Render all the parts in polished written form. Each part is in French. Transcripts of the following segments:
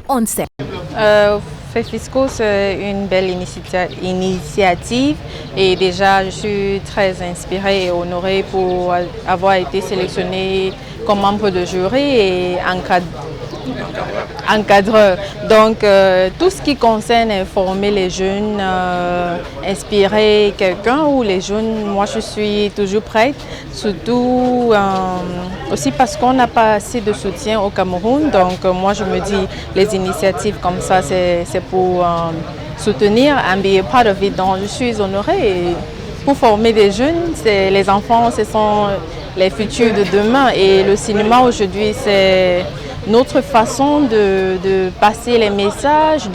onset. FEFISCO, c'est une belle initiative et déjà je suis très inspirée et honorée pour avoir été sélectionnée comme membre de jury et encadreur. Donc tout ce qui concerne informer les jeunes, inspirer quelqu'un ou les jeunes, moi je suis toujours prête, surtout aussi parce qu'on n'a pas assez de soutien au Cameroun. Donc moi je me dis les initiatives comme ça c'est pour soutenir and be a part of it. Donc je suis honorée et pour former des jeunes, les enfants, ce sont les futurs de demain et le cinéma aujourd'hui c'est notre façon de passer les messages,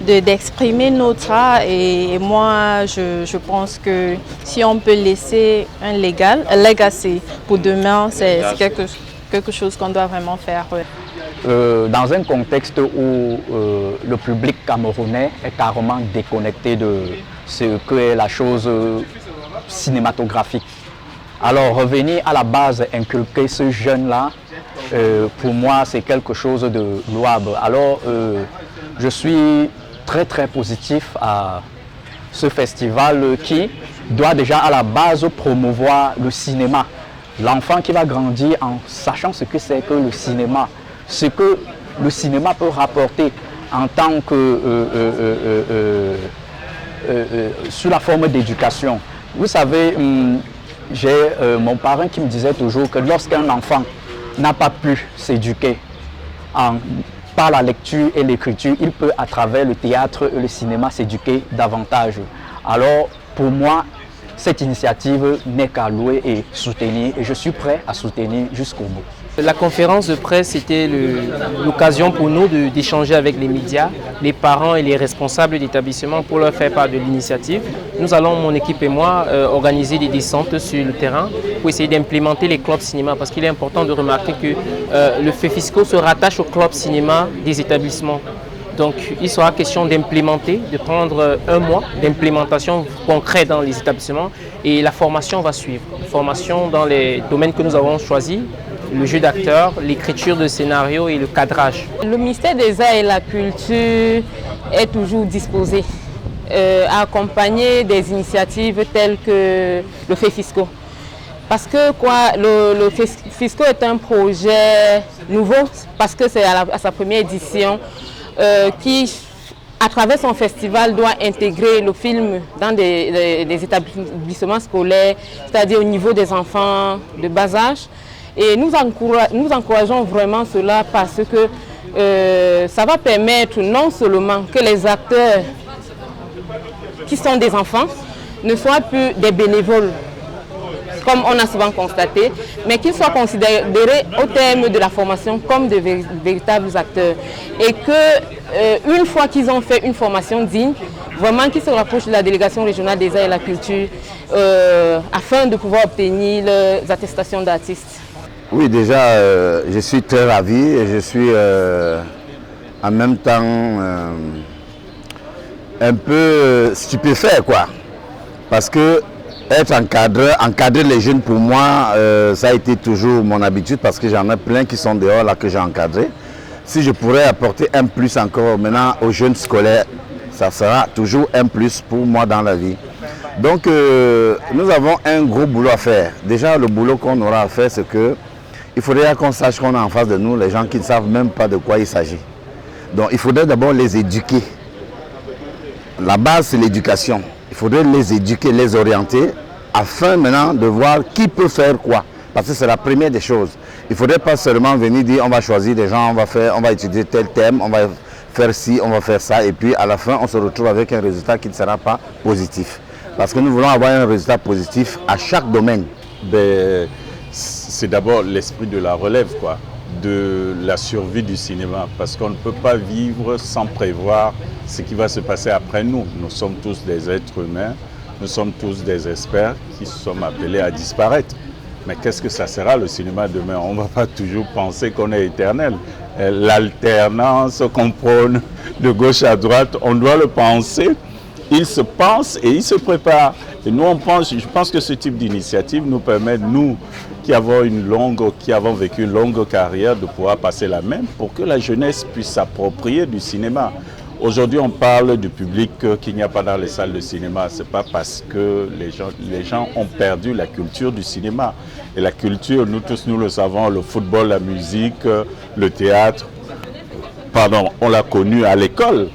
d'exprimer notre art et moi je pense que si on peut laisser un legacy pour demain, c'est quelque chose qu'on doit vraiment faire. Dans un contexte où le public camerounais est carrément déconnecté de ce qu'est la chose cinématographique. Alors revenir à la base, inculquer ce jeune-là, pour moi c'est quelque chose de louable. Alors je suis très positif à ce festival qui doit déjà à la base promouvoir le cinéma. L'enfant qui va grandir en sachant ce que c'est que le cinéma, ce que le cinéma peut rapporter en tant que sous la forme d'éducation. Vous savez, j'ai mon parent qui me disait toujours que lorsqu'un enfant n'a pas pu s'éduquer par la lecture et l'écriture, il peut à travers le théâtre et le cinéma s'éduquer davantage. Alors pour moi, cette initiative n'est qu'à louer et soutenir et je suis prêt à soutenir jusqu'au bout. La conférence de presse était l'occasion pour nous d'échanger avec les médias, les parents et les responsables d'établissement pour leur faire part de l'initiative. Nous allons, mon équipe et moi, organiser des descentes sur le terrain pour essayer d'implémenter les clubs cinéma parce qu'il est important de remarquer que le FEFISCO se rattache au club cinéma des établissements. Donc il sera question d'implémenter, de prendre un mois d'implémentation concrète dans les établissements et la formation va suivre. Formation dans les domaines que nous avons choisis, le jeu d'acteur, l'écriture de scénario et le cadrage. Le ministère des Arts et de la Culture est toujours disposé à accompagner des initiatives telles que le FEFISCO. Parce que le FEFISCO est un projet nouveau, parce que c'est à sa première édition, qui, à travers son festival, doit intégrer le film dans des établissements scolaires, c'est-à-dire au niveau des enfants de bas âge. Et nous encourageons vraiment cela parce que ça va permettre non seulement que les acteurs qui sont des enfants ne soient plus des bénévoles, comme on a souvent constaté, mais qu'ils soient considérés au terme de la formation comme de véritables acteurs. Et qu'une fois qu'ils ont fait une formation digne, vraiment qu'ils se rapprochent de la délégation régionale des arts et de la culture afin de pouvoir obtenir les attestations d'artistes. Oui, déjà, je suis très ravi et je suis en même temps un peu stupéfait, quoi. Parce que être encadrer les jeunes, pour moi, ça a été toujours mon habitude parce que j'en ai plein qui sont dehors là que j'ai encadré. Si je pourrais apporter un plus encore maintenant aux jeunes scolaires, ça sera toujours un plus pour moi dans la vie. Donc, nous avons un gros boulot à faire. Déjà, le boulot qu'on aura à faire, c'est que il faudrait qu'on sache qu'on a en face de nous les gens qui ne savent même pas de quoi il s'agit. Donc il faudrait d'abord les éduquer. La base, c'est l'éducation. Il faudrait les éduquer, les orienter, afin maintenant de voir qui peut faire quoi. Parce que c'est la première des choses. Il ne faudrait pas seulement venir dire on va choisir des gens, on va étudier tel thème, on va faire ci, on va faire ça, et puis à la fin on se retrouve avec un résultat qui ne sera pas positif. Parce que nous voulons avoir un résultat positif à chaque domaine. C'est d'abord l'esprit de la relève, quoi, de la survie du cinéma, parce qu'on ne peut pas vivre sans prévoir ce qui va se passer après nous. Nous sommes tous des êtres humains, nous sommes tous des experts qui sommes appelés à disparaître. Mais qu'est-ce que ça sera le cinéma demain? On ne va pas toujours penser qu'on est éternel. L'alternance qu'on prône de gauche à droite, on doit le penser. Il se pense et il se prépare. Et nous, je pense que ce type d'initiative nous permet, nous, qui avons vécu une longue carrière, de pouvoir passer la main pour que la jeunesse puisse s'approprier du cinéma. Aujourd'hui, on parle du public qu'il n'y a pas dans les salles de cinéma. Ce n'est pas parce que les gens ont perdu la culture du cinéma. Et la culture, nous tous, nous le savons, le football, la musique, le théâtre, on l'a connu à l'école.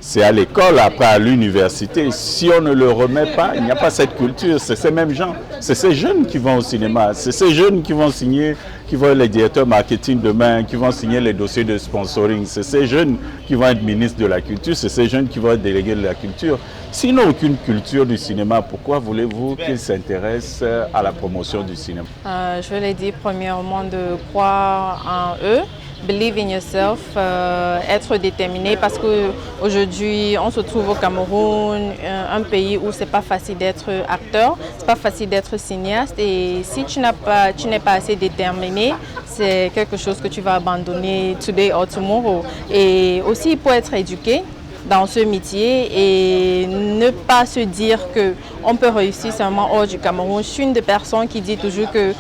C'est à l'école, après à l'université. Si on ne le remet pas, il n'y a pas cette culture. C'est ces mêmes gens, c'est ces jeunes qui vont au cinéma. C'est ces jeunes qui vont signer, qui vont être les directeurs marketing demain, qui vont signer les dossiers de sponsoring. C'est ces jeunes qui vont être ministres de la culture. C'est ces jeunes qui vont être délégués de la culture. S'ils n'ont aucune culture du cinéma, pourquoi voulez-vous qu'ils s'intéressent à la promotion du cinéma? Je l'ai dit premièrement de croire en eux. Believe in yourself, être déterminé parce qu'aujourd'hui on se trouve au Cameroun, un pays où c'est pas facile d'être acteur, c'est pas facile d'être cinéaste et si tu n'es pas assez déterminé, c'est quelque chose que tu vas abandonner today or tomorrow. Et aussi pour être éduqué dans ce métier et ne pas se dire qu'on peut réussir seulement hors du Cameroun. Je suis une des personnes qui dit toujours que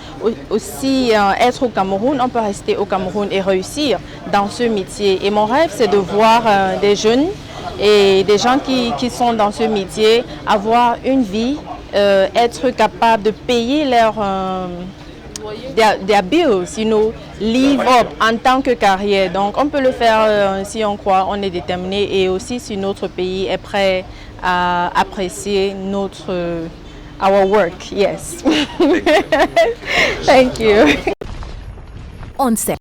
aussi être au Cameroun, on peut rester au Cameroun et réussir dans ce métier. Et mon rêve, c'est de voir des jeunes et des gens qui sont dans ce métier avoir une vie, être capable de payer their bills, live up en tant que carrière. Donc on peut le faire si on croit, on est déterminé et aussi si notre pays est prêt à apprécier our work. Yes. Thank you. On sait.